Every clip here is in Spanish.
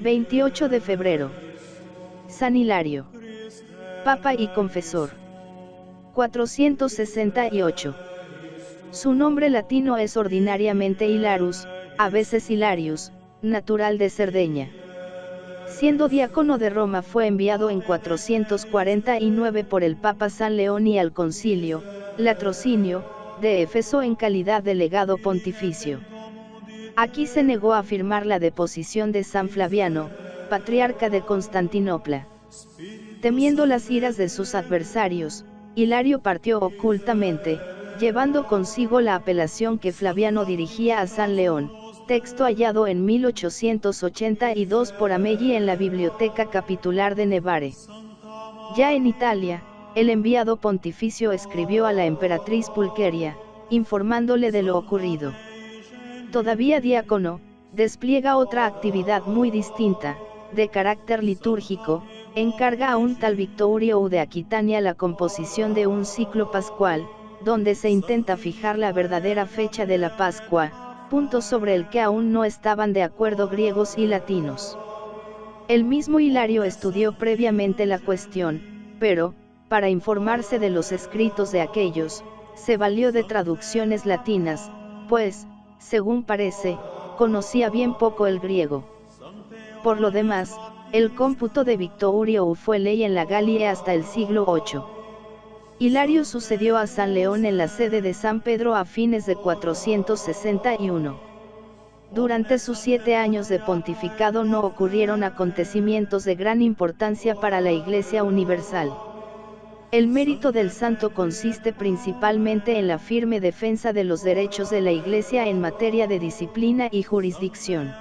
28 de febrero. San Hilario. Papa y confesor. 468. Su nombre latino es ordinariamente Hilarus, a veces Hilarius, natural de Cerdeña. Siendo diácono de Roma fue enviado en 449 por el Papa San León y al concilio, Latrocinio, de Éfeso en calidad de legado pontificio. Aquí se negó a firmar la deposición de San Flaviano, patriarca de Constantinopla. Temiendo las iras de sus adversarios, Hilario partió ocultamente, llevando consigo la apelación que Flaviano dirigía a San León, texto hallado en 1882 por Amelli en la Biblioteca Capitular de Nevare. Ya en Italia, el enviado pontificio escribió a la emperatriz Pulqueria, informándole de lo ocurrido. Todavía diácono, despliega otra actividad muy distinta, de carácter litúrgico, encarga a un tal Victorio de Aquitania la composición de un ciclo pascual, donde se intenta fijar la verdadera fecha de la Pascua, punto sobre el que aún no estaban de acuerdo griegos y latinos. El mismo Hilario estudió previamente la cuestión, pero, para informarse de los escritos de aquellos, se valió de traducciones latinas, pues, según parece, conocía bien poco el griego. Por lo demás, el cómputo de Victorio fue ley en la Galia hasta el siglo VIII. Hilario sucedió a San León en la sede de San Pedro a fines de 461. Durante sus 7 años de pontificado no ocurrieron acontecimientos de gran importancia para la Iglesia universal. El mérito del santo consiste principalmente en la firme defensa de los derechos de la Iglesia en materia de disciplina y jurisdicción.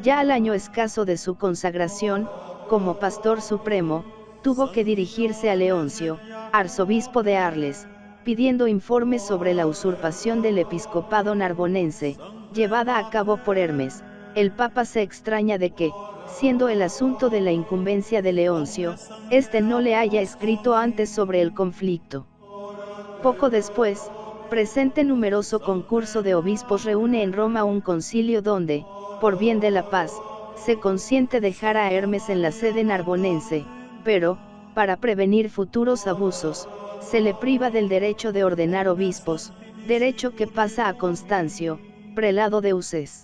Ya al año escaso de su consagración, como pastor supremo, tuvo que dirigirse a Leoncio, arzobispo de Arles, pidiendo informes sobre la usurpación del episcopado narbonense, llevada a cabo por Hermes. El Papa se extraña de que, siendo el asunto de la incumbencia de Leoncio, éste no le haya escrito antes sobre el conflicto. Poco después, presente numeroso concurso de obispos reúne en Roma un concilio donde, por bien de la paz, se consiente dejar a Hermes en la sede narbonense, pero, para prevenir futuros abusos, se le priva del derecho de ordenar obispos, derecho que pasa a Constancio, prelado de Usés.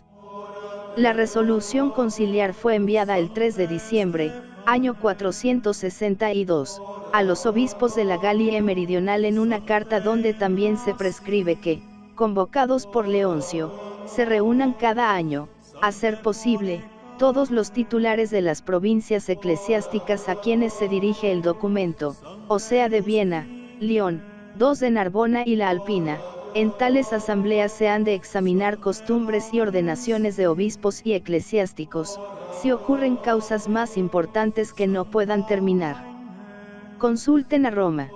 La resolución conciliar fue enviada el 3 de diciembre, año 462, a los obispos de la Galia Meridional en una carta donde también se prescribe que, convocados por Leoncio, se reúnan cada año, a ser posible, todos los titulares de las provincias eclesiásticas a quienes se dirige el documento, o sea de Viena, León, 2 de Narbona y la Alpina. En tales asambleas se han de examinar costumbres y ordenaciones de obispos y eclesiásticos, si ocurren causas más importantes que no puedan terminar. Consulten a Roma.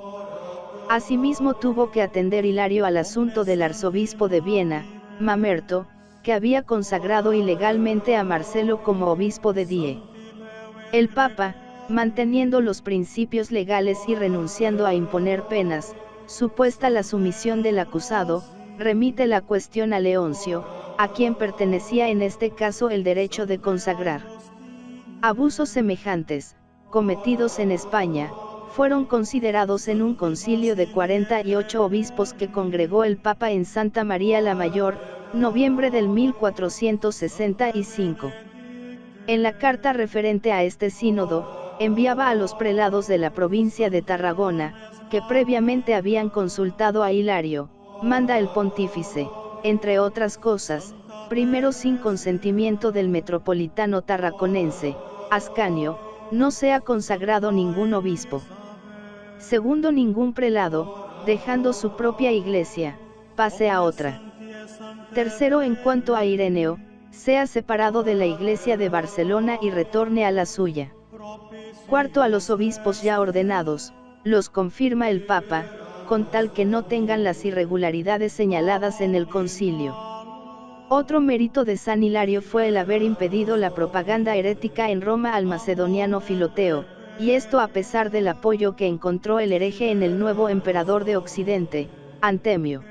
Asimismo tuvo que atender Hilario al asunto del arzobispo de Viena, Mamerto, que había consagrado ilegalmente a Marcelo como obispo de Die. El Papa, manteniendo los principios legales y renunciando a imponer penas, supuesta la sumisión del acusado, remite la cuestión a Leoncio, a quien pertenecía en este caso el derecho de consagrar. Abusos semejantes, cometidos en España, fueron considerados en un concilio de 48 obispos que congregó el Papa en Santa María la Mayor, noviembre del 1465. En la carta referente a este sínodo, enviaba a los prelados de la provincia de Tarragona, que previamente habían consultado a Hilario, manda el pontífice, entre otras cosas, primero sin consentimiento del metropolitano tarraconense, Ascanio, no sea consagrado ningún obispo. Segundo, ningún prelado, dejando su propia iglesia, pase a otra. Tercero, en cuanto a Ireneo, sea separado de la iglesia de Barcelona y retorne a la suya. Cuarto, a los obispos ya ordenados, los confirma el Papa, con tal que no tengan las irregularidades señaladas en el concilio. Otro mérito de San Hilario fue el haber impedido la propaganda herética en Roma al macedoniano Filoteo, y esto a pesar del apoyo que encontró el hereje en el nuevo emperador de Occidente, Antemio.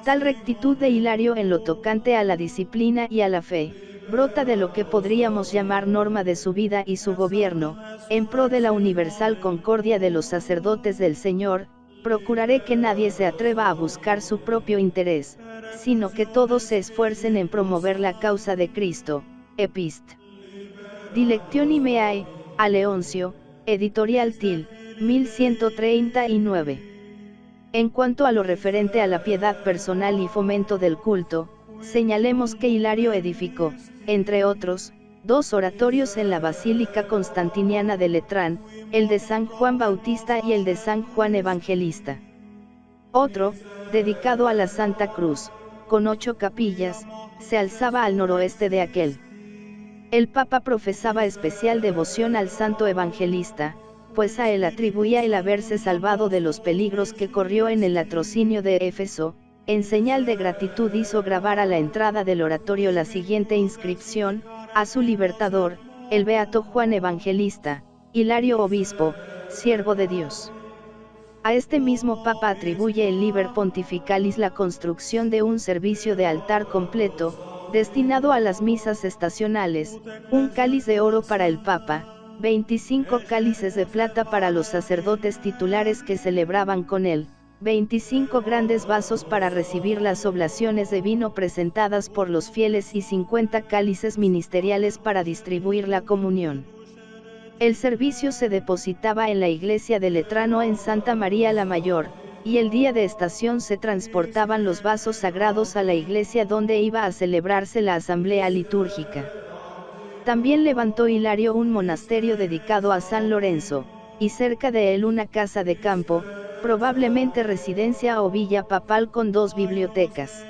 Tal rectitud de Hilario en lo tocante a la disciplina y a la fe, brota de lo que podríamos llamar norma de su vida y su gobierno, en pro de la universal concordia de los sacerdotes del Señor. Procuraré que nadie se atreva a buscar su propio interés, sino que todos se esfuercen en promover la causa de Cristo. Epist. Dilectioni Meae, a Leoncio, Editorial Til, 1139. En cuanto a lo referente a la piedad personal y fomento del culto, señalemos que Hilario edificó, entre otros, 2 oratorios en la Basílica Constantiniana de Letrán, el de San Juan Bautista y el de San Juan Evangelista. Otro, dedicado a la Santa Cruz, con 8 capillas, se alzaba al noroeste de aquel. El Papa profesaba especial devoción al Santo Evangelista, pues a él atribuía el haberse salvado de los peligros que corrió en el latrocinio de Éfeso. En señal de gratitud hizo grabar a la entrada del oratorio la siguiente inscripción: a su libertador, el beato Juan Evangelista, Hilario Obispo, siervo de Dios. A este mismo Papa atribuye el Liber Pontificalis la construcción de un servicio de altar completo, destinado a las misas estacionales, un cáliz de oro para el Papa, 25 cálices de plata para los sacerdotes titulares que celebraban con él, 25 grandes vasos para recibir las oblaciones de vino presentadas por los fieles y 50 cálices ministeriales para distribuir la comunión. El servicio se depositaba en la iglesia de Letrán en Santa María la Mayor, y el día de estación se transportaban los vasos sagrados a la iglesia donde iba a celebrarse la asamblea litúrgica. También levantó Hilario un monasterio dedicado a San Lorenzo, y cerca de él una casa de campo, probablemente residencia o villa papal con 2 bibliotecas.